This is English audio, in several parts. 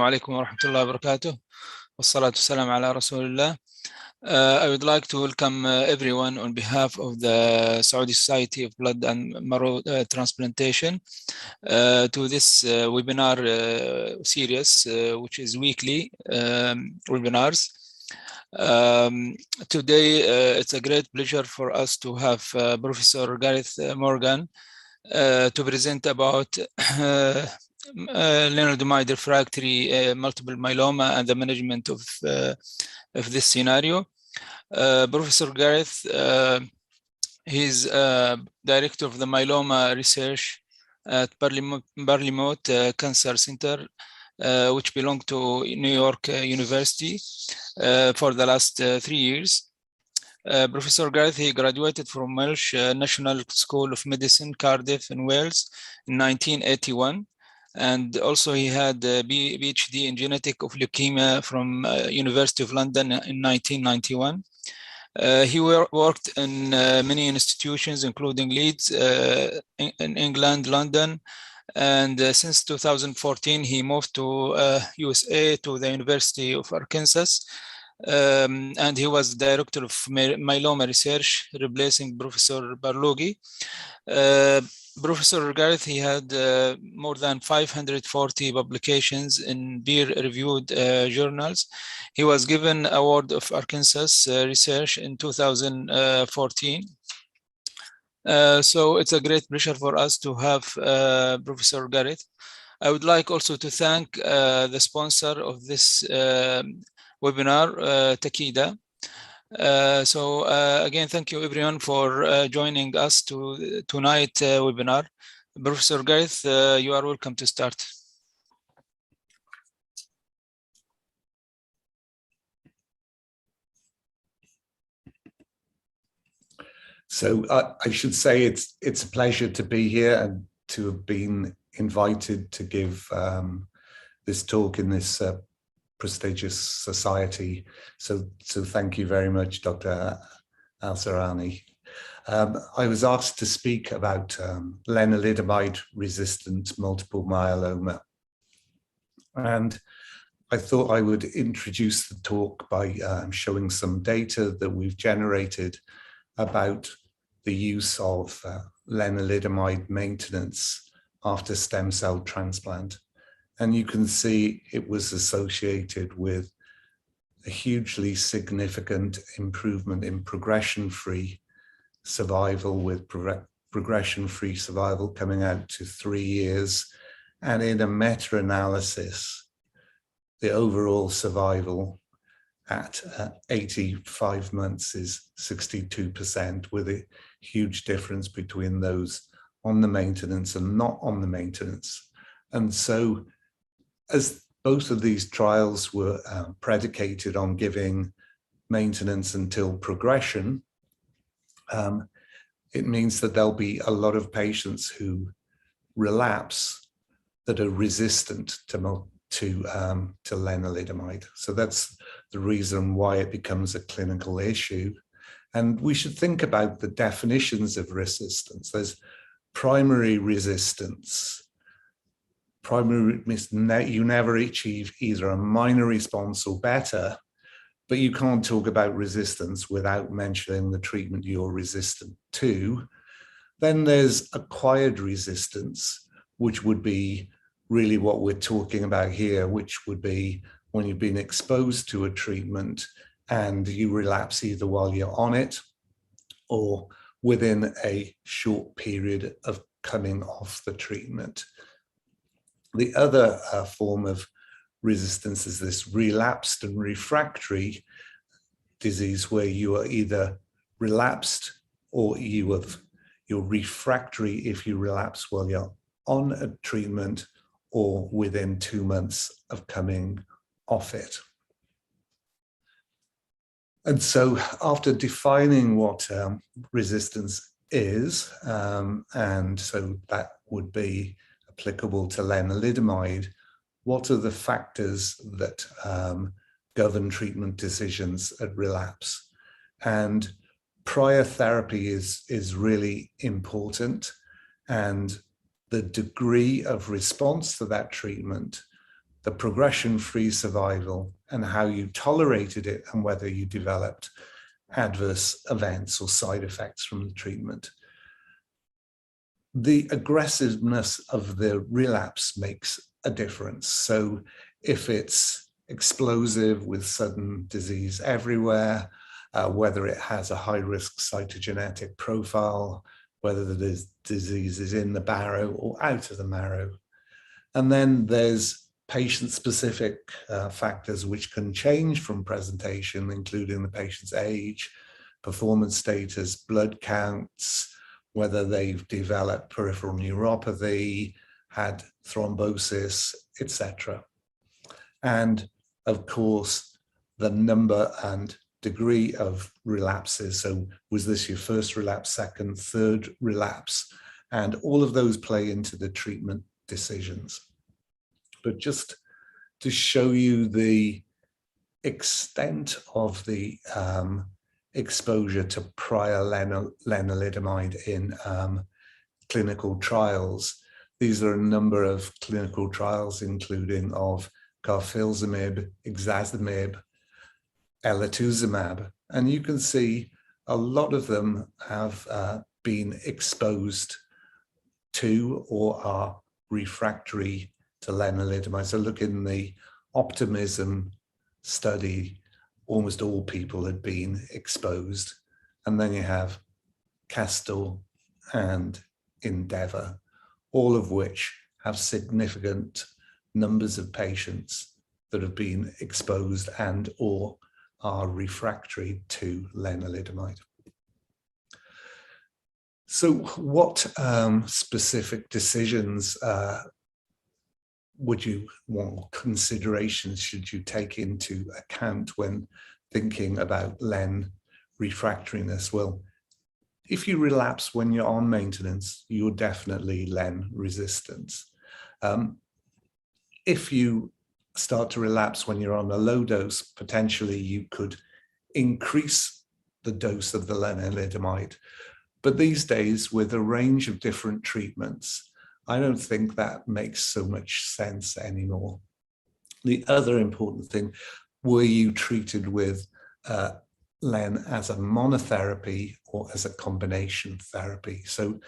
عليكم ورحمة الله وبركاته والصلاة والسلام على رسول الله. I would like to welcome everyone on behalf of the Saudi Society of Blood and Marrow Transplantation to this webinar series, which is weekly webinars. Today, it's a great pleasure for us to have Professor Gareth Morgan to present about lenalidomide refractory multiple myeloma and the management of this scenario. Professor Gareth, he's director of the myeloma research at Barlimouth Cancer Center, which belonged to New York University for the last 3 years. Professor Gareth, he graduated from Welsh National School of Medicine, Cardiff in Wales in 1981. And also he had a PhD in genetic of leukemia from University of London in 1991. He worked in many institutions, including Leeds in England, London. And since 2014, he moved to USA to the University of Arkansas. And he was director of myeloma research, replacing Professor Barloghi. Professor Gareth, he had more than 540 publications in peer-reviewed journals. He was given award of Arkansas Research in 2014. So it's a great pleasure for us to have Professor Gareth. I would like also to thank the sponsor of this webinar, Takeda. Again, thank you everyone for joining us to tonight's webinar. Professor Gareth, you are welcome to start. So I should say it's a pleasure to be here and to have been invited to give this talk in this prestigious society. So thank you very much, Dr. Al-Sarani. I was asked to speak about lenalidomide resistant multiple myeloma. And I thought I would introduce the talk by showing some data that we've generated about the use of lenalidomide maintenance after stem cell transplant. And you can see it was associated with a hugely significant improvement in progression-free survival, with progression-free survival coming out to 3 years. And in a meta-analysis, the overall survival at 85 months is 62%, with a huge difference between those on the maintenance and not on the maintenance. And so, as both of these trials were predicated on giving maintenance until progression, it means that there'll be a lot of patients who relapse that are resistant to lenalidomide. So that's the reason why it becomes a clinical issue. And we should think about the definitions of resistance. There's primary resistance. Primary means you never achieve either a minor response or better, but you can't talk about resistance without mentioning the treatment you're resistant to. Then there's acquired resistance, which would be really what we're talking about here, which would be when you've been exposed to a treatment and you relapse either while you're on it or within a short period of coming off the treatment. The other form of resistance is this relapsed and refractory disease, where you are either relapsed or you're refractory if you relapse while you're on a treatment or within 2 months of coming off it. And so after defining what resistance is, and so that would be applicable to lenalidomide, what are the factors that govern treatment decisions at relapse? And prior therapy is really important, and the degree of response to that treatment the progression-free survival, and how you tolerated it, and whether you developed adverse events or side effects from the treatment. The aggressiveness of the relapse makes a difference. So if it's explosive with sudden disease everywhere, whether it has a high-risk cytogenetic profile, whether the disease is in the marrow or out of the marrow. And then there's patient-specific factors which can change from presentation, including the patient's age, performance status, blood counts, whether they've developed peripheral neuropathy, had thrombosis, etc. And of course, the number and degree of relapses. So was this your first relapse, second, third relapse? And all of those play into the treatment decisions. But just to show you the extent of the exposure to prior lenalidomide in clinical trials. These are a number of clinical trials, including of carfilzomib, ixazomib, Elotuzumab, and you can see a lot of them have been exposed to or are refractory to lenalidomide. So look in the Optimism study, almost all people had been exposed. And then you have Castor and Endeavour, all of which have significant numbers of patients that have been exposed and or are refractory to lenalidomide. So what specific decisions would you want, considerations should you take into account when thinking about len refractoriness? Well, if you relapse when you're on maintenance, you're definitely len resistant. If you start to relapse when you're on a low dose, potentially you could increase the dose of the lenalidomide. But these days, with a range of different treatments, I don't think that makes so much sense anymore. The other important thing, were you treated with len as a monotherapy or as a combination therapy? So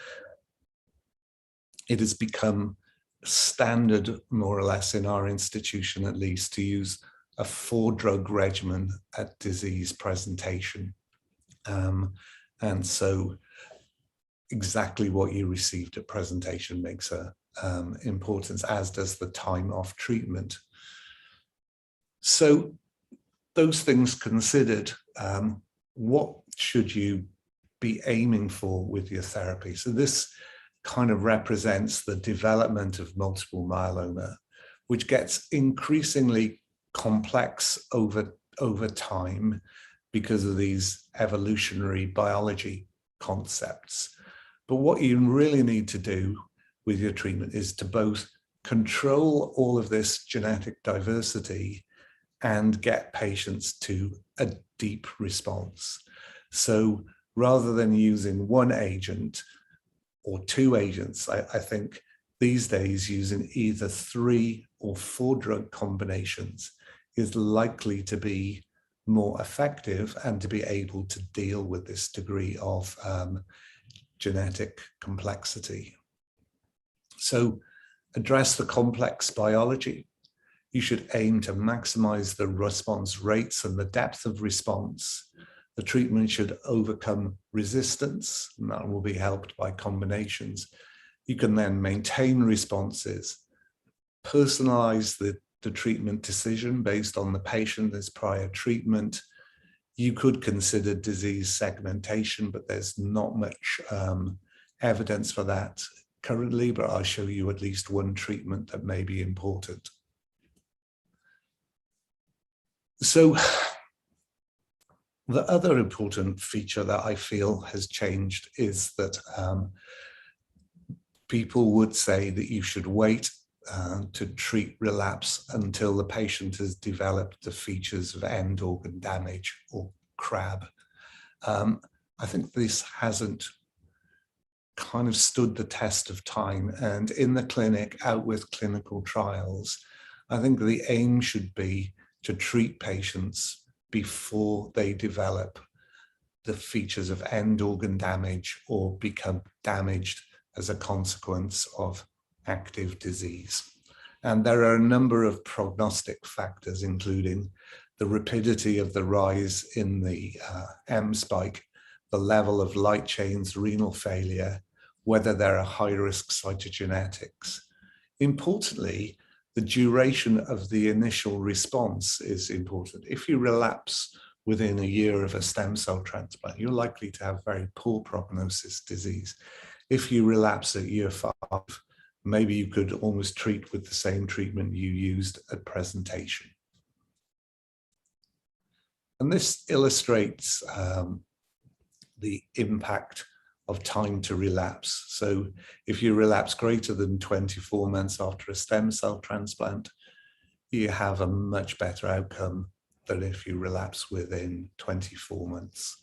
it has become standard, more or less, in our institution at least, to use a 4-drug regimen at disease presentation. And so exactly what you received at presentation makes a importance, as does the time off treatment. So those things considered, what should you be aiming for with your therapy? So this kind of represents the development of multiple myeloma, which gets increasingly complex over time because of these evolutionary biology concepts. But what you really need to do with your treatment is to both control all of this genetic diversity and get patients to a deep response. So rather than using one agent or 2 agents, I think these days using either 3 or 4 drug combinations is likely to be more effective and to be able to deal with this degree of genetic complexity. So address the complex biology. You should aim to maximize the response rates and the depth of response. The treatment should overcome resistance, and that will be helped by combinations. You can then maintain responses, personalize the treatment decision based on the patient's prior treatment. You could consider disease segmentation, but there's not much evidence for that currently, but I'll show you at least one treatment that may be important. So the other important feature that I feel has changed is that people would say that you should wait to treat relapse until the patient has developed the features of end organ damage or CRAB. I think this hasn't kind of stood the test of time, and in the clinic, out with clinical trials, I think the aim should be to treat patients before they develop the features of end organ damage or become damaged as a consequence of active disease. And there are a number of prognostic factors, including the rapidity of the rise in the M spike, the level of light chains, renal failure, whether there are high-risk cytogenetics. Importantly, the duration of the initial response is important. If you relapse within a year of a stem cell transplant, you're likely to have very poor prognosis disease. If you relapse at year 5, maybe you could almost treat with the same treatment you used at presentation. And this illustrates the impact of time to relapse. So if you relapse greater than 24 months after a stem cell transplant, you have a much better outcome than if you relapse within 24 months.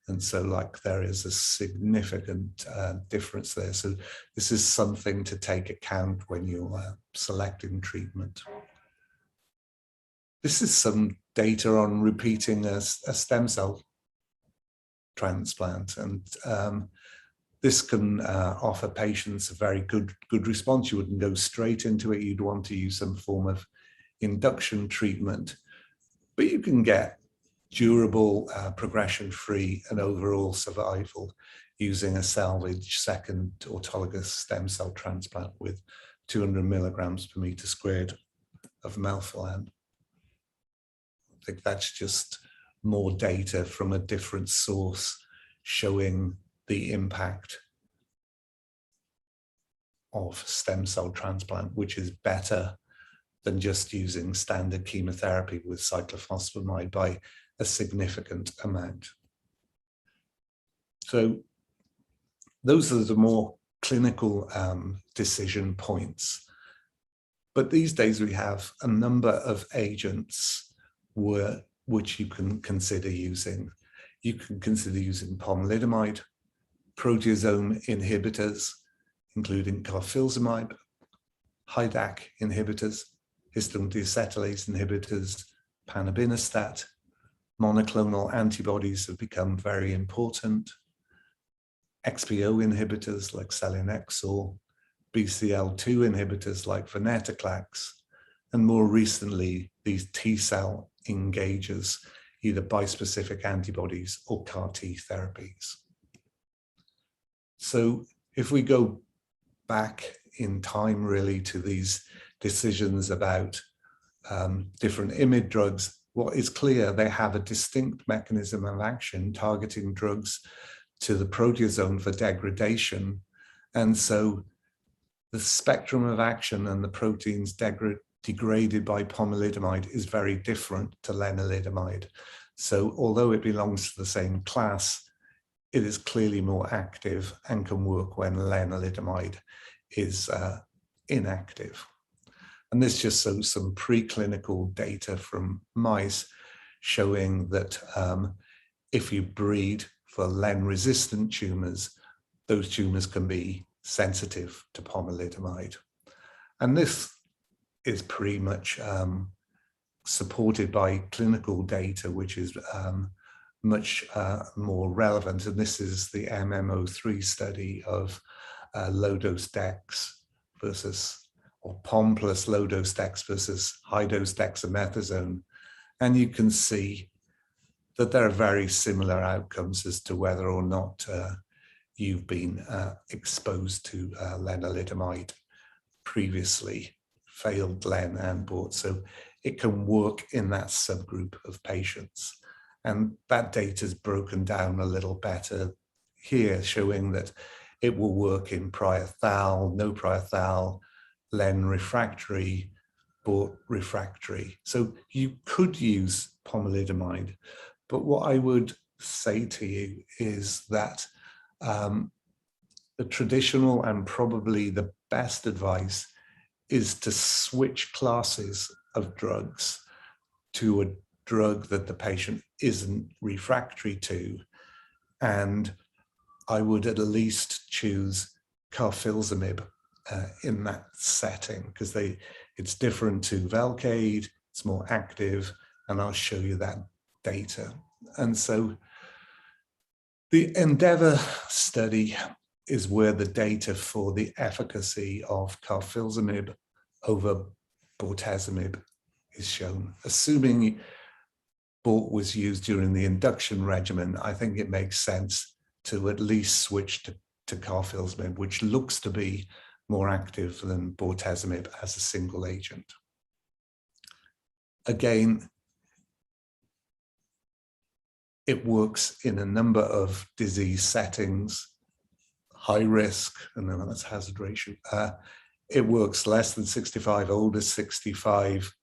And so there is a significant difference there. So this is something to take account when you're selecting treatment. This is some data on repeating a stem cell transplant. And this can offer patients a very good response. You wouldn't go straight into it. You'd want to use some form of induction treatment, but you can get durable, progression-free and overall survival using a salvage second autologous stem cell transplant with 200 milligrams per meter squared of melphalan. I think that's just more data from a different source showing the impact of stem cell transplant, which is better than just using standard chemotherapy with cyclophosphamide by a significant amount. So those are the more clinical decision points. But these days we have a number of agents which you can consider using. You can consider using pomalidomide, proteasome inhibitors, including carfilzomib, HiDAC inhibitors, histone deacetylase inhibitors, panobinostat. Monoclonal antibodies have become very important. XPO inhibitors like selinexor, BCL2 inhibitors like venetoclax, and more recently, these T-cell engagers, either bispecific antibodies or CAR-T therapies. So if we go back in time really to these decisions about different IMiD drugs, what is clear, they have a distinct mechanism of action targeting drugs to the proteasome for degradation. And so the spectrum of action and the proteins degraded by pomalidomide is very different to lenalidomide. So although it belongs to the same class, it is clearly more active and can work when lenalidomide is inactive. And this just shows some preclinical data from mice showing that if you breed for len-resistant tumors, those tumors can be sensitive to pomalidomide. And this is pretty much supported by clinical data, which is much more relevant. And this is the MMO3 study of low-dose dex versus, or POM plus low-dose dex versus high-dose dexamethasone. And you can see that there are very similar outcomes as to whether or not you've been exposed to lenalidomide previously, failed len and bought. So it can work in that subgroup of patients. And that data is broken down a little better here, showing that it will work in prior thal, no prior thal, len refractory, bought refractory. So you could use pomalidomide, but what I would say to you is that the traditional and probably the best advice is to switch classes of drugs to a drug that the patient isn't refractory to. And I would at least choose carfilzomib in that setting, because they It's different to Velcade, it's more active, and I'll show you that data. And so the Endeavour study is where the data for the efficacy of carfilzomib over bortezomib is shown. Assuming Bort was used during the induction regimen, I think it makes sense to at least switch to carfilzomib, which looks to be more active than bortezomib as a single agent. Again, it works in a number of disease settings, high risk, and then that's hazard ratio. It works less than 65, older 65,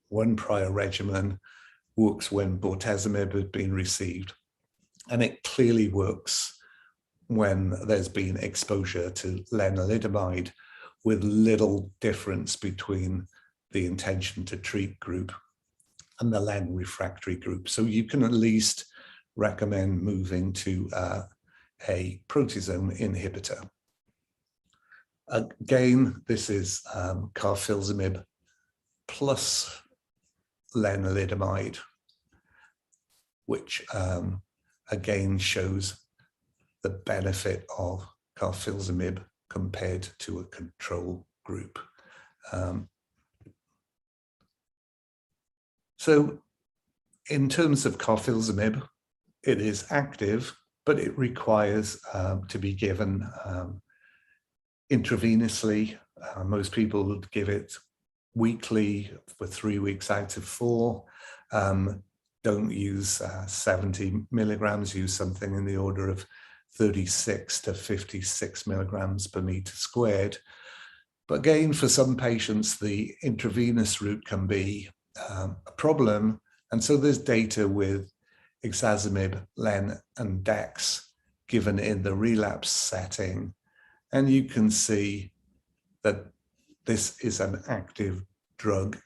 one prior regimen, works when bortezomib has been received. And it clearly works when there's been exposure to lenalidomide with little difference between the intention to treat group and the len refractory group. So you can at least recommend moving to a proteasome inhibitor. Again, this is carfilzomib plus lenalidomide, which again shows the benefit of carfilzomib compared to a control group. So in terms of carfilzomib, it is active, but it requires to be given intravenously. Most people would give it weekly for 3 weeks out of 4. Don't use 70 milligrams, use something in the order of 36 to 56 milligrams per meter squared. But again, for some patients, the intravenous route can be a problem. And so there's data with ixazomib, len, and dex given in the relapse setting. And you can see that this is an active drug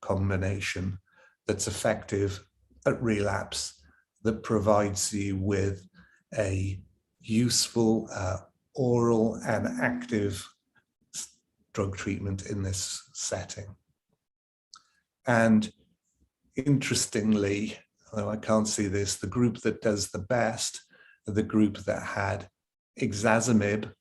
combination that's effective at relapse, that provides you with a useful oral and active drug treatment in this setting. And interestingly, although I can't see this, the group that does the best are the group that had ixazomib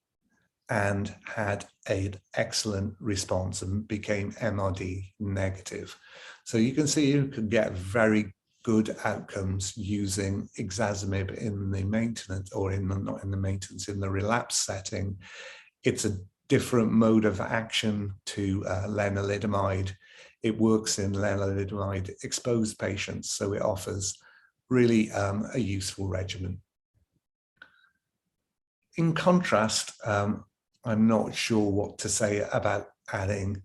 and had an excellent response and became MRD negative. So you can see you can get very good outcomes using ixazomib in the maintenance, or not in the maintenance, in the relapse setting. It's a different mode of action to lenalidomide. It works in lenalidomide exposed patients, so it offers really a useful regimen. In contrast, I'm not sure what to say about adding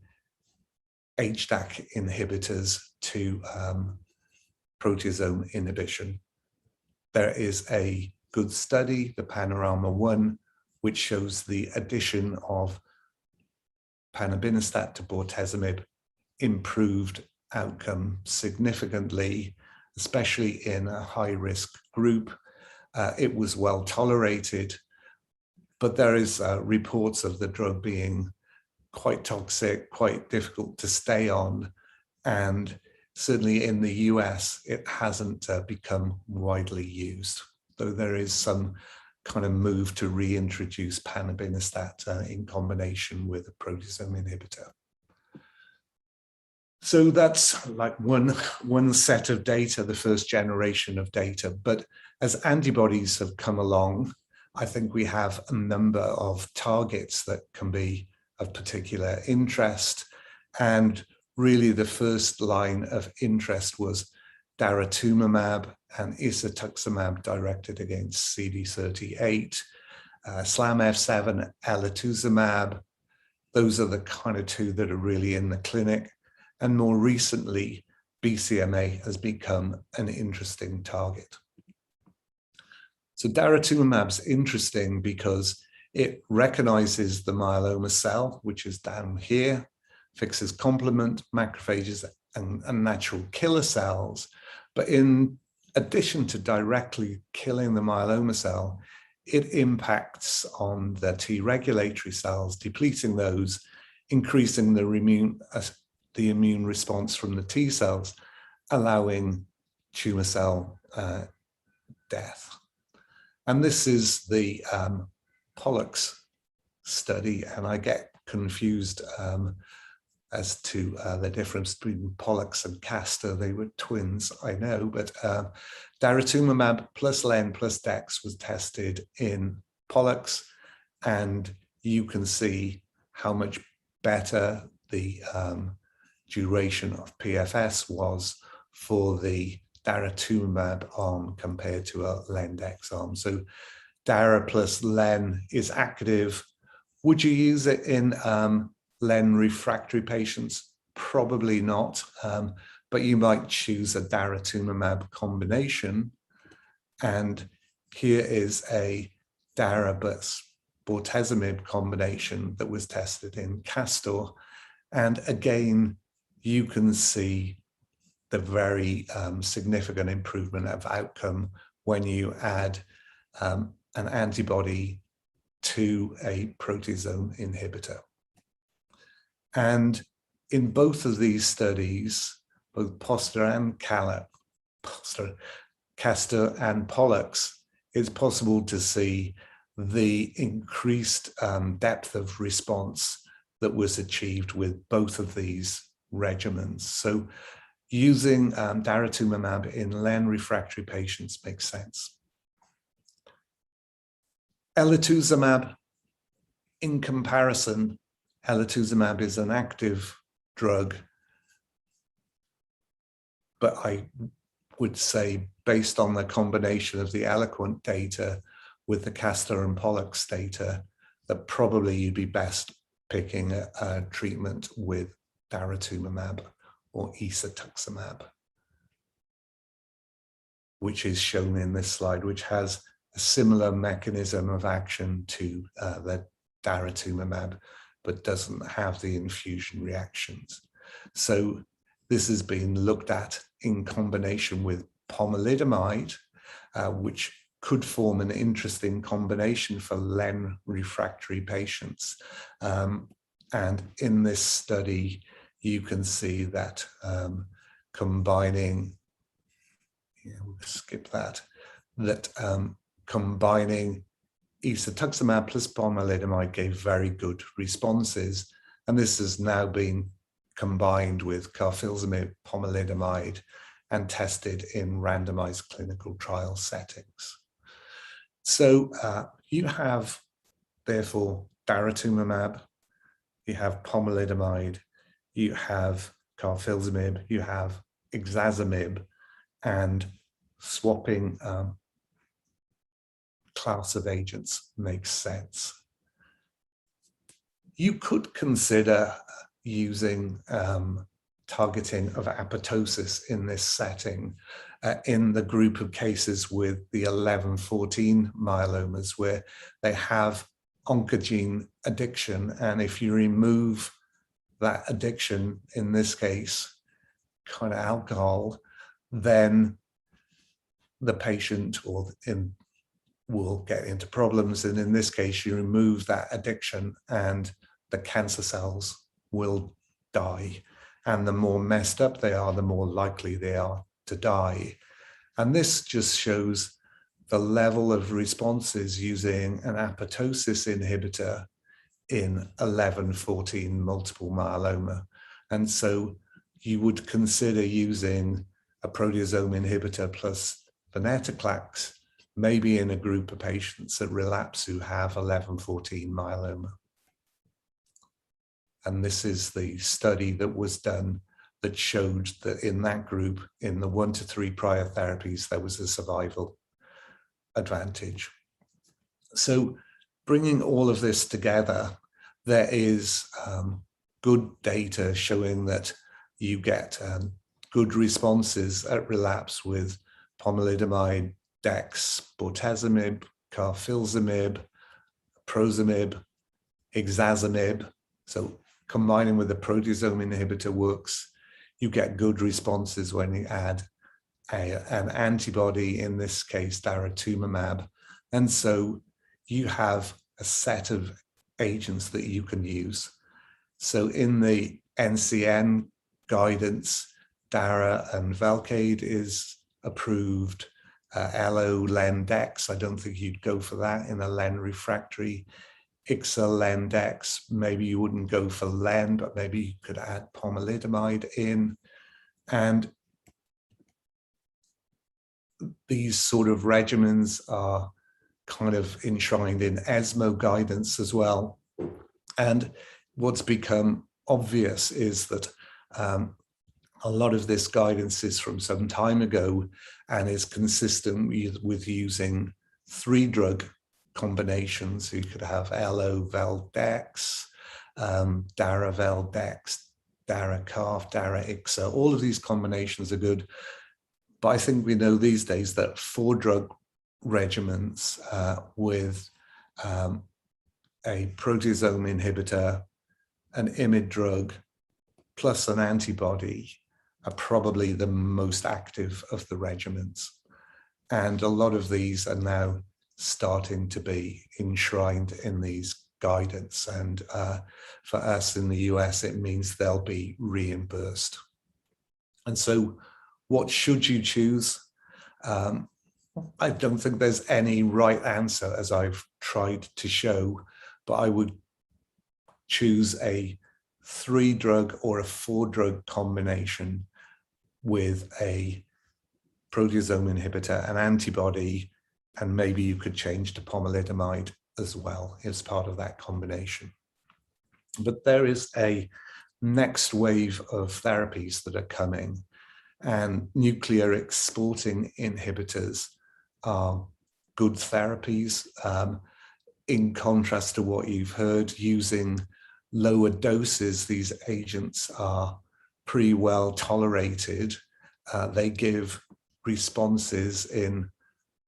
HDAC inhibitors to proteasome inhibition. There is a good study, the Panorama 1, which shows the addition of panobinostat to bortezomib improved outcome significantly, especially in a high-risk group. It was well tolerated, but there is reports of the drug being quite toxic, quite difficult to stay on, and certainly in the US, it hasn't become widely used, though there is some kind of move to reintroduce panobinostat in combination with a proteasome inhibitor. So that's like one set of data, the first generation of data. But as antibodies have come along, I think we have a number of targets that can be of particular interest. And really the first line of interest was Daratumumab and Elotuzumab directed against CD38, SLAM-F7, Elotuzumab. Those are the kind of two that are really in the clinic. And more recently, BCMA has become an interesting target. So Daratumumab's interesting because it recognizes the myeloma cell, which is down here, fixes complement, macrophages, and natural killer cells. But in addition to directly killing the myeloma cell, it impacts on the T regulatory cells, depleting those, increasing the immune response from the T cells, allowing tumor cell death. And this is the Pollux study, and I get confused as to the difference between Pollux and Castor. They were twins, I know, but Daratumumab plus Len plus Dex was tested in Pollux, and you can see how much better the duration of PFS was for the Daratumumab arm compared to a Len-Dex arm. So Dara plus Len is active. Would you use it in Len refractory patients? Probably not, but you might choose a Daratumumab combination. And here is a Dara plus bortezomib combination that was tested in Castor. And again, you can see the very significant improvement of outcome when you add an antibody to a proteasome inhibitor. And in both of these studies, both Castor and Pollux, it's possible to see the increased depth of response that was achieved with both of these regimens. So using Daratumumab in Len refractory patients makes sense. Elotuzumab, in comparison, Elotuzumab is an active drug, but I would say, based on the combination of the Eloquent data with the Castor and Pollux data, that probably you'd be best picking a treatment with Daratumumab or Elotuzumab, which is shown in this slide, which has a similar mechanism of action to the Daratumumab, but doesn't have the infusion reactions. So this has been looked at in combination with pomalidomide, which could form an interesting combination for Len refractory patients. And in this study, you can see that combining, we'll skip that, combining Elotuzumab plus pomalidomide gave very good responses. And this has now been combined with carfilzomib, pomalidomide, and tested in randomized clinical trial settings. So you have, therefore, Daratumumab, you have pomalidomide, you have carfilzomib, you have ixazomib, and swapping class of agents makes sense. You could consider using targeting of apoptosis in this setting in the group of cases with the 11-14 myelomas where they have oncogene addiction, and if you remove that addiction, in this case kind of alcohol, then the patient will get into problems, and in this case you remove that addiction and the cancer cells will die, and the more messed up they are, the more likely they are to die. And this just shows the level of responses using an apoptosis inhibitor in 11-14 multiple myeloma. And so you would consider using a proteasome inhibitor plus venetoclax, maybe in a group of patients at relapse who have 11-14 myeloma. And this is the study that was done that showed that in that group, in the 1 to 3 prior therapies, there was a survival advantage. So bringing all of this together, there is good data showing that you get good responses at relapse with pomalidomide, Dex, bortezomib, carfilzomib, prozomib, ixazomib. So combining with the proteasome inhibitor works. You get good responses when you add an antibody, in this case Daratumumab. And so you have a set of agents that you can use. So in the NCN guidance, Dara and Velcade is approved. Elo, Len, Dex, I don't think you'd go for that in a Len refractory. Ixa, Len, Dex, maybe you wouldn't go for Len, but maybe you could add pomalidomide in. And these sort of regimens are kind of enshrined in ESMO guidance as well. And what's become obvious is that a lot of this guidance is from some time ago and is consistent with using 3-drug combinations. So you could have Elo, Vel, Dex, Dara, Vel, Dex, Dara, Carf, Dara, Ixa. All of these combinations are good. But I think we know these days that 4-drug regimens with a proteasome inhibitor, an IMiD drug, plus an antibody are probably the most active of the regimens. And a lot of these are now starting to be enshrined in these guidance. And for us in the US, it means they'll be reimbursed. And so what should you choose? I don't think there's any right answer, as I've tried to show, but I would choose a 3-drug or a 4-drug combination with a proteasome inhibitor, an antibody, and maybe you could change to pomalidomide as well as part of that combination. But there is a next wave of therapies that are coming, and nuclear exporting inhibitors are good therapies. In contrast to what you've heard, using lower doses, these agents are pretty well tolerated. They give responses in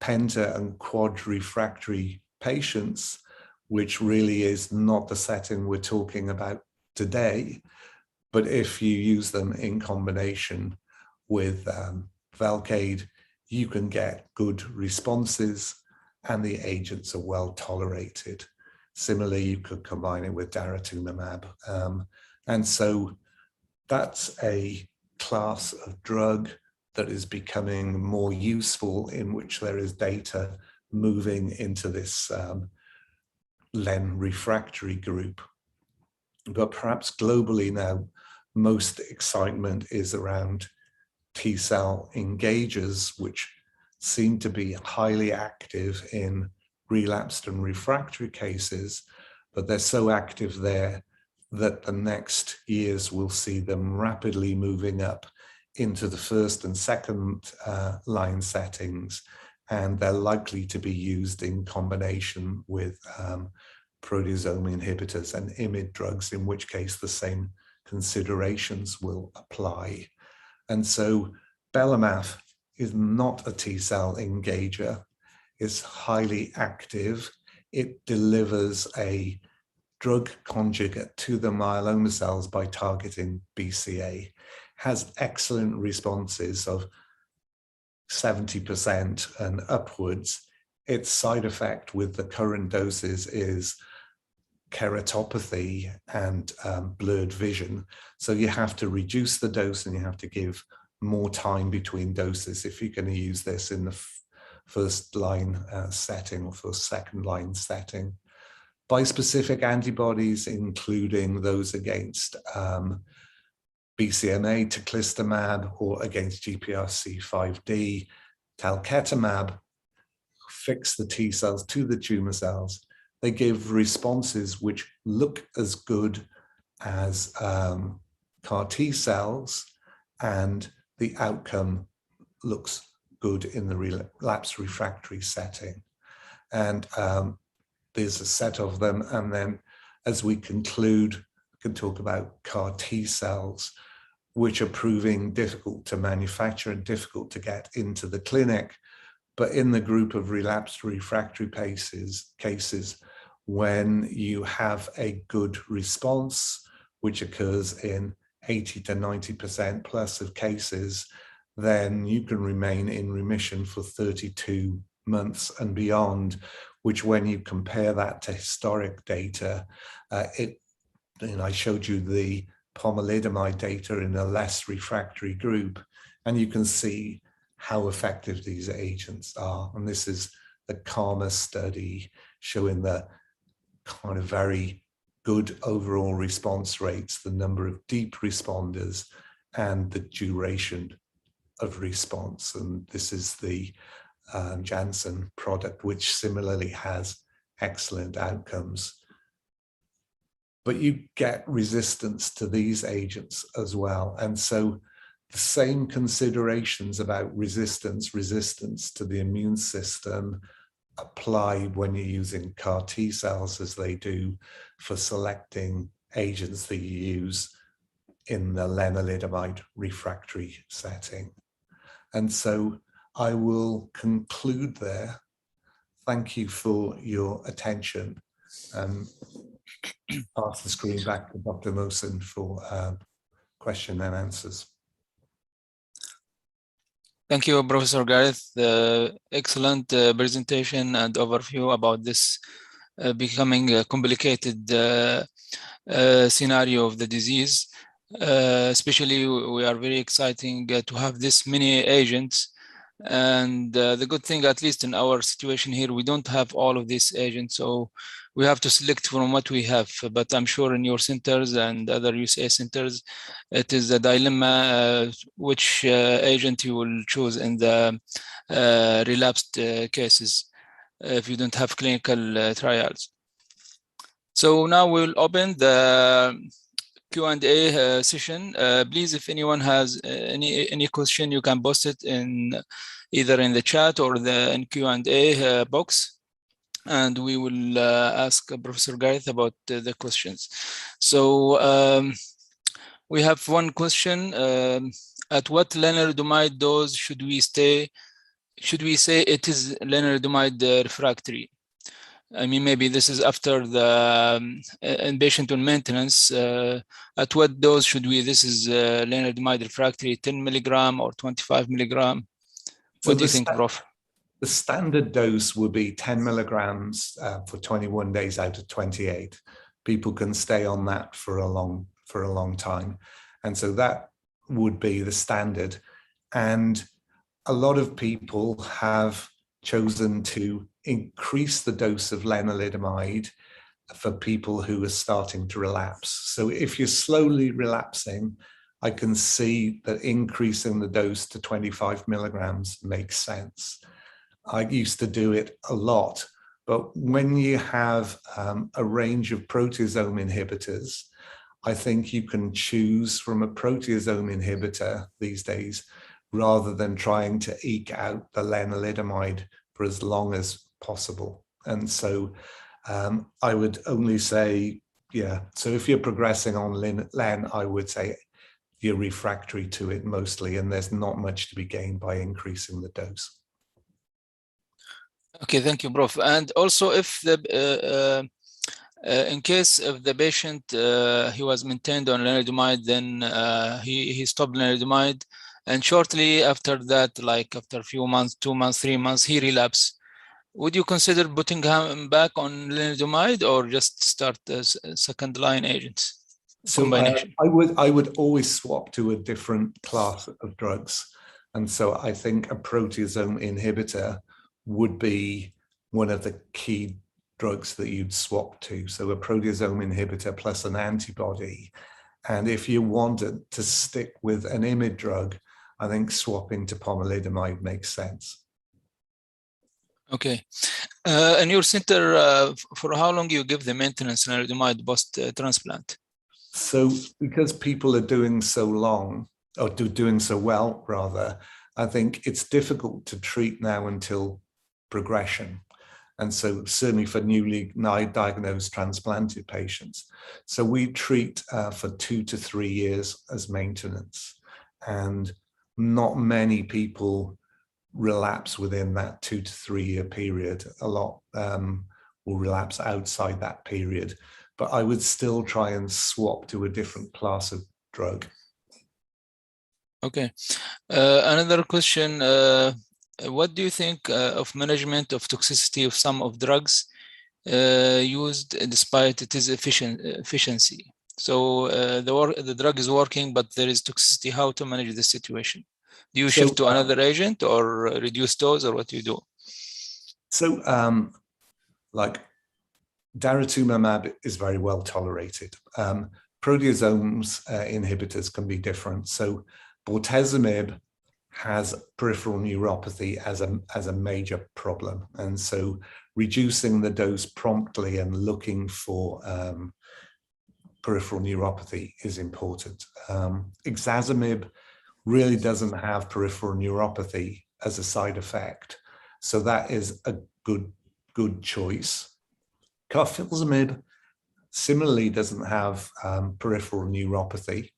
penta and quad refractory patients, which really is not the setting we're talking about today. But if you use them in combination with Velcade, you can get good responses and the agents are well tolerated. Similarly, you could combine it with Daratumumab. And so that's a class of drug that is becoming more useful, in which there is data moving into this Len refractory group. But perhaps globally now, most excitement is around T-cell engagers, which seem to be highly active in relapsed and refractory cases, but they're so active there that the next years will see them rapidly moving up into the first and second line settings, and they're likely to be used in combination with proteasome inhibitors and IMiD drugs, in which case the same considerations will apply. And so belamaf is not a T-cell engager. It's highly active. It delivers a drug conjugate to the myeloma cells by targeting BCA, has excellent responses of 70% and upwards. Its side effect with the current doses is keratopathy and blurred vision. So you have to reduce the dose and you have to give more time between doses if you're going to use this in the first line setting or first second line setting. Bispecific antibodies, including those against BCMA, teclistamab, or against GPRC5D, talquetamab, fix the T cells to the tumor cells. They give responses which look as good as CAR T cells, and the outcome looks good in the relapse refractory setting. And there's a set of them. And then as we conclude, we can talk about CAR T cells, which are proving difficult to manufacture and difficult to get into the clinic. But in the group of relapsed refractory cases, when you have a good response, which occurs in 80 to 90% plus of cases, then you can remain in remission for 32 months and beyond, which when you compare that to historic data, it I showed you the pomalidomide data in a less refractory group, and you can see how effective these agents are. And this is the KARMA study showing the kind of very good overall response rates, the number of deep responders, and the duration of response. And this is the Janssen product, which similarly has excellent outcomes. But you get resistance to these agents as well. And so the same considerations about resistance to the immune system apply when you're using CAR T cells as they do for selecting agents that you use in the lenalidomide refractory setting. And so I will conclude there. Thank you for your attention. Pass the screen back to Dr. Mohsen for question and answers. Thank you, Professor Gareth. Excellent presentation and overview about this becoming a complicated scenario of the disease. Especially, we are very exciting to have this many agents. And the good thing, at least in our situation here, we don't have all of these agents. So we have to select from what we have. But I'm sure in your centers and other USA centers, it is a dilemma which agent you will choose in the relapsed cases if you don't have clinical trials. So now we'll open the Q&A session. Please, if anyone has any question, you can post it in either in the chat or the in Q&A box, and we will ask Professor Gareth about the questions. So we have one question: at what lenalidomide dose should we say it is lenalidomide refractory? I mean, maybe this is after the inpatient on maintenance. At what dose should we? This is lenalidomide refractory, 10 milligram or 25 milligram. What do you think, Prof? The standard dose would be 10 milligrams for 21 days out of 28. People can stay on that for a long time, and so that would be the standard. And a lot of people have chosen to increase the dose of lenalidomide for people who are starting to relapse. So if you're slowly relapsing, I can see that increasing the dose to 25 milligrams makes sense. I used to do it a lot, but when you have a range of proteasome inhibitors, I think you can choose from a proteasome inhibitor these days rather than trying to eke out the lenalidomide for as long as possible. And so I would only say, yeah, so if you're progressing on len, I would say you're refractory to it mostly, and there's not much to be gained by increasing the dose. Okay, thank you, Prof. And also, if the in case of the patient he was maintained on lenalidomide, then he stopped lenalidomide, and shortly after that, like after a few months, 2 months, 3 months, he relapsed. Would you consider putting him back on lenalidomide or just start as second line agents? So I would always swap to a different class of drugs. And so I think a proteasome inhibitor would be one of the key drugs that you'd swap to. So a proteasome inhibitor plus an antibody. And if you wanted to stick with an IMiD drug, I think swapping to pomalidomide makes sense. Okay. In your center, for how long you give the maintenance lenalidomide post-transplant? So because people are doing so long, or doing so well, rather, I think it's difficult to treat now until progression. And so certainly for newly diagnosed transplanted patients. So we treat for 2 to 3 years as maintenance. And not many people relapse within that 2 to 3 year period. A lot will relapse outside that period. But I would still try and swap to a different class of drug. Okay. Another question. What do you think of management of toxicity of some of drugs used despite its efficiency? So the drug is working, but there is toxicity. How to manage this situation? Do you So, shift to another agent or reduce dose, or what do you do? So, like Daratumumab is very well tolerated. Proteasomes inhibitors can be different. So bortezomib has peripheral neuropathy as a major problem. And so reducing the dose promptly and looking for peripheral neuropathy is important. Ixazomib really doesn't have peripheral neuropathy as a side effect. So that is a good choice. Carfilzomib similarly doesn't have peripheral neuropathy,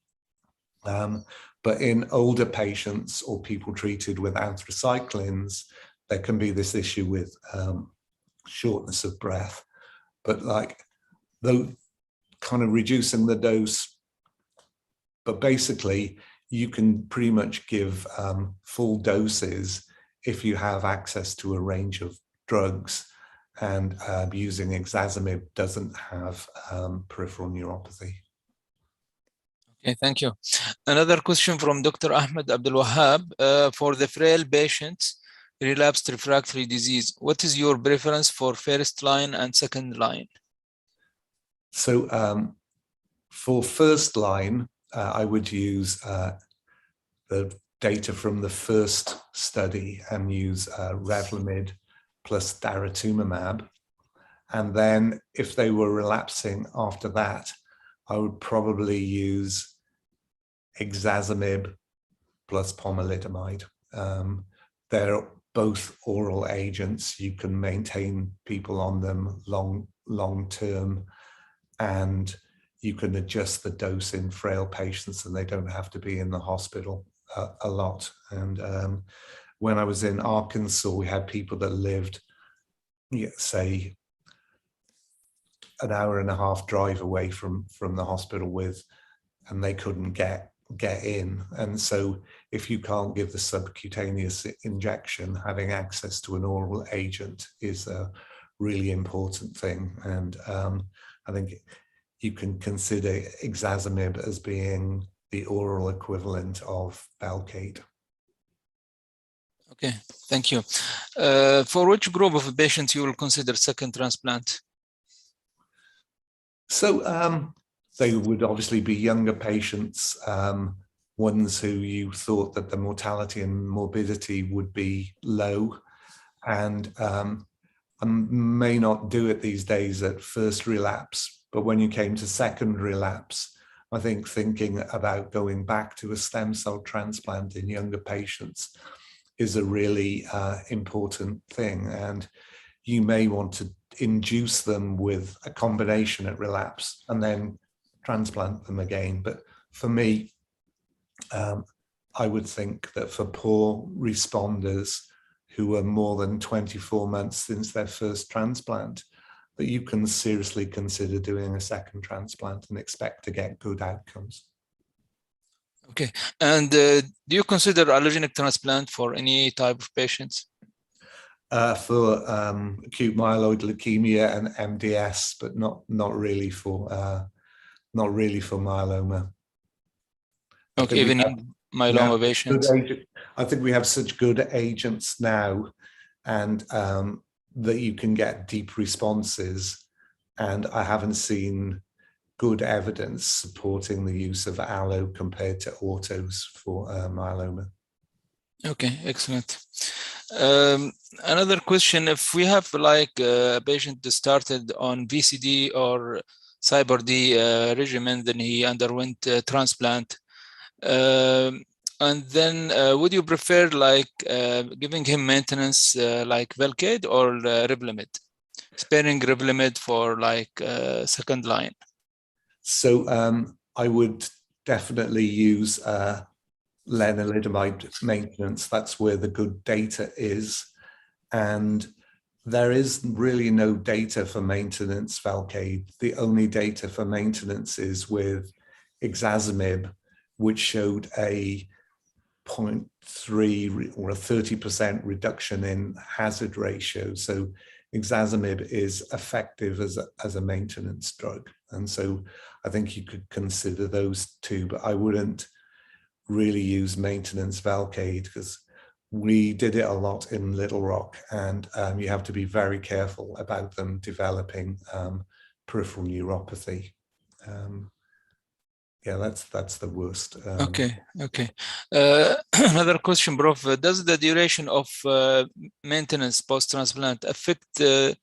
but in older patients or people treated with anthracyclines, there can be this issue with shortness of breath. But like, though, kind of reducing the dose, but basically you can pretty much give full doses if you have access to a range of drugs, and using ixazomib doesn't have peripheral neuropathy. Okay, thank you. Another question from Dr. Ahmed Abdul Wahab. For the frail patients, relapsed refractory disease, what is your preference for first line and second line? So for first line, I would use the data from the first study and use Revlimid plus Daratumumab. And then if they were relapsing after that, I would probably use Ixazomib plus pomalidomide. They're both oral agents. You can maintain people on them long term, and you can adjust the dose in frail patients, and they don't have to be in the hospital a lot. And when I was in Arkansas, we had people that lived, say, an hour and a half drive away from the hospital and they couldn't get in. And so if you can't give the subcutaneous injection, having access to an oral agent is a really important thing. And I think you can consider Ixazomib as being the oral equivalent of Velcade. Okay, thank you. For which group of patients you will consider second transplant? So they would obviously be younger patients, ones who you thought that the mortality and morbidity would be low, and I may not do it these days at first relapse, but when you came to second relapse, I think thinking about going back to a stem cell transplant in younger patients is a really important thing. And you may want to induce them with a combination at relapse and then transplant them again. But for me, I would think that for poor responders who are more than 24 months since their first transplant, that you can seriously consider doing a second transplant and expect to get good outcomes. Okay, and do you consider allogenic transplant for any type of patients? For acute myeloid leukemia and MDS, but not really for myeloma. Okay, even in myeloma patients. I think we have such good agents now, and that you can get deep responses, and I haven't seen good evidence supporting the use of allo compared to autos for myeloma. Okay, excellent. Another question: if we have like a patient that started on VCD or CyBorD regimen, then he underwent transplant, and then would you prefer like giving him maintenance like Velcade or Revlimid, sparing Revlimid for like second line? So I would definitely use lenalidomide maintenance. That's where the good data is. And there is really no data for maintenance Velcade. The only data for maintenance is with Ixazomib, which showed a 0.3 or a 30% reduction in hazard ratio. So Elotuzumab is effective as a maintenance drug. And so I think you could consider those two, but I wouldn't really use maintenance Velcade because we did it a lot in Little Rock, and you have to be very careful about them developing peripheral neuropathy. Yeah, that's the worst. Okay. Another question, Prof. Does the duration of maintenance post-transplant affect the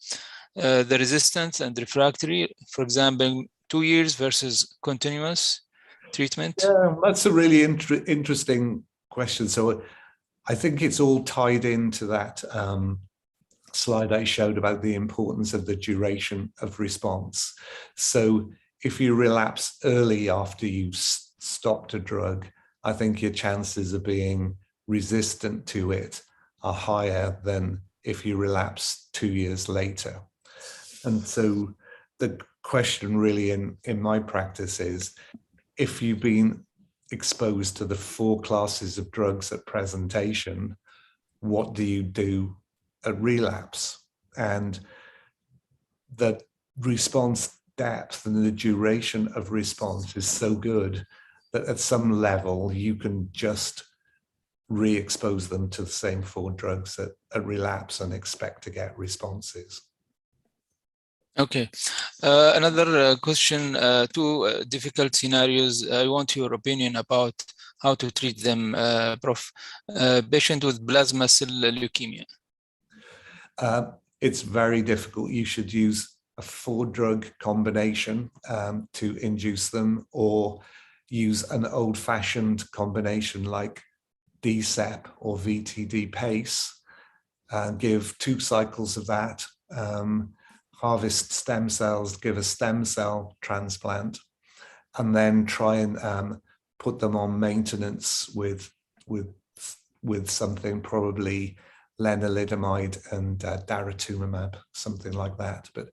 resistance and refractory? For example, 2 years versus continuous treatment? Yeah, that's a really interesting question. So I think it's all tied into that slide I showed about the importance of the duration of response. So if you relapse early after you've stopped a drug, I think your chances of being resistant to it are higher than if you relapse 2 years later. And so the question really in my practice is, if you've been exposed to the 4 classes of drugs at presentation, what do you do at relapse? And the response depth and the duration of response is so good that at some level you can just re-expose them to the same 4 drugs at relapse and expect to get responses. Okay. Another question, 2 difficult scenarios. I want your opinion about how to treat them, Prof. Patient with plasma cell leukemia. It's very difficult. You should use a 4-drug combination to induce them, or use an old-fashioned combination like DCEP or VTD PACE, give 2 cycles of that, harvest stem cells, give a stem cell transplant, and then try and put them on maintenance with something, probably lenalidomide and Daratumumab, something like that. But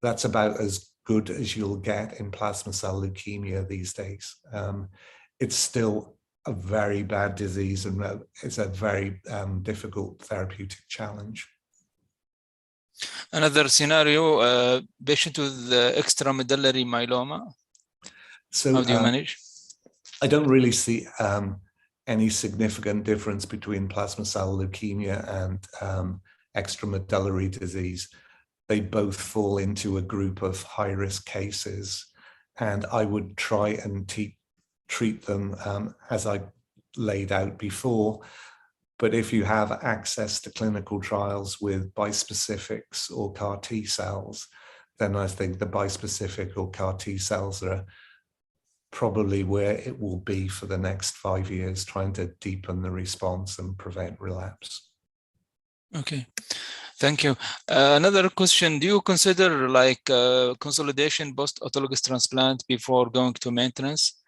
that's about as good as you'll get in plasma cell leukemia these days. It's still a very bad disease, and it's a very difficult therapeutic challenge. Another scenario, patient with extramedullary myeloma. So how do you manage? I don't really see any significant difference between plasma cell leukemia and extramedullary disease. They both fall into a group of high-risk cases, and I would try and treat them as I laid out before. But if you have access to clinical trials with bispecifics or CAR T cells, then I think the bispecific or CAR T cells are probably where it will be for the next 5 years, trying to deepen the response and prevent relapse. Okay, thank you. Another question, do you consider like consolidation post-autologous transplant before going to maintenance?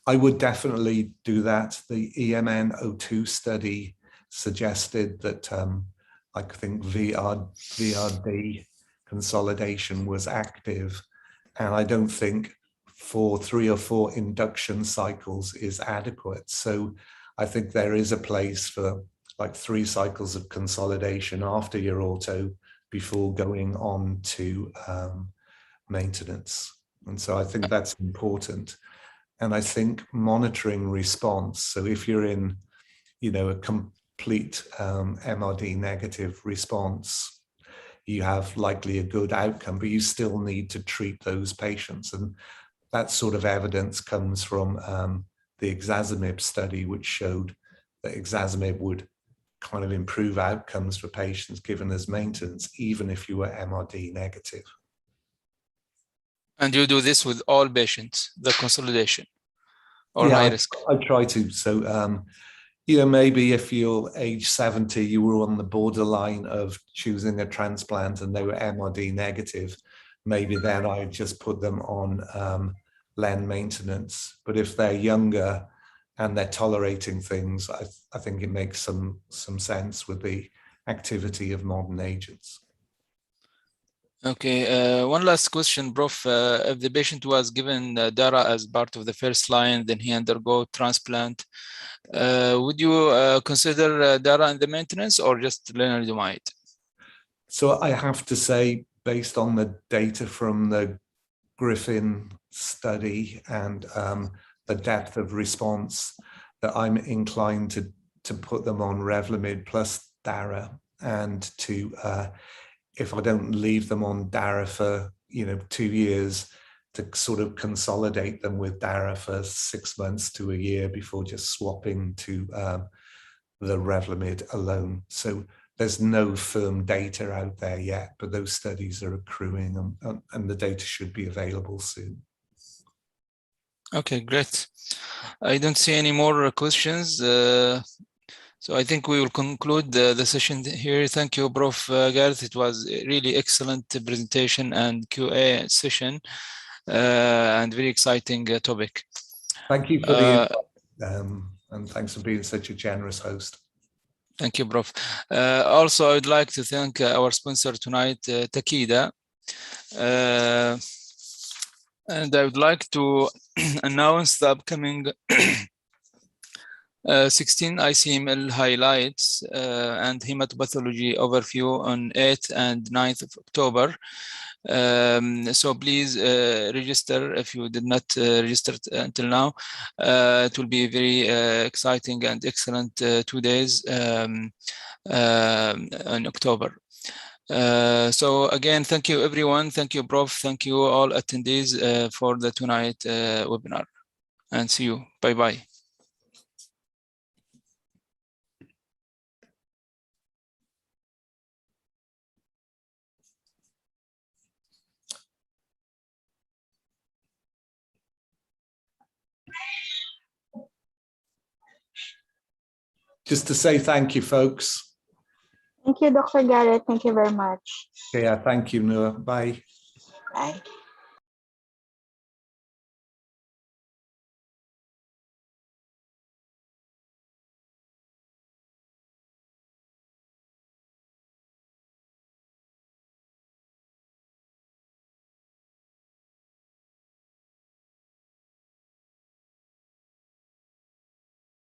I would definitely do that. The EMN02 study suggested that I think VRD consolidation was active, and I don't think for 3 or 4 induction cycles is adequate. So I think there is a place for like 3 cycles of consolidation after your auto before going on to maintenance. And so I think that's important. And I think monitoring response. So if you're in, a complete MRD negative response, you have likely a good outcome, but you still need to treat those patients. And that sort of evidence comes from the Elotuzumab study, which showed that Elotuzumab would kind of improve outcomes for patients given as maintenance, even if you were MRD negative. And you do this with all patients, the consolidation, or yeah, high risk? I try to. So, maybe if you're age 70, you were on the borderline of choosing a transplant and they were MRD negative, maybe then I just put them on len maintenance. But if they're younger and they're tolerating things, I think it makes some sense with the activity of modern agents. Okay, one last question, Prof. If the patient was given Dara as part of the first line, then he undergo transplant, would you consider Dara in the maintenance or just lenalidomide? So I have to say, based on the data from the Griffin study and the depth of response, that I'm inclined to put them on Revlimid plus Dara, and to if I don't leave them on Dara for 2 years, to sort of consolidate them with Dara for 6 months to a year before just swapping to the Revlimid alone. So there's no firm data out there yet, but those studies are accruing, and the data should be available soon. Okay, great. I don't see any more questions. So I think we will conclude the session here. Thank you, Prof. Gareth. It was a really excellent presentation and QA session, and very exciting topic. Thank you for the invite, and thanks for being such a generous host. Thank you, Prof. Also, I would like to thank our sponsor tonight, Takeda. And I would like to announce the upcoming 16 ICML highlights and hematopathology overview on 8th and 9th of October. So please register if you did not register until now. It will be very exciting and excellent 2 days in October. So again, thank you everyone. Thank you, Prof. Thank you all attendees for the tonight webinar, and see you. Bye-bye. Just to say thank you, folks. Thank you, Dr. Gareth. Thank you very much. Yeah, thank you, Noor. Bye. Bye.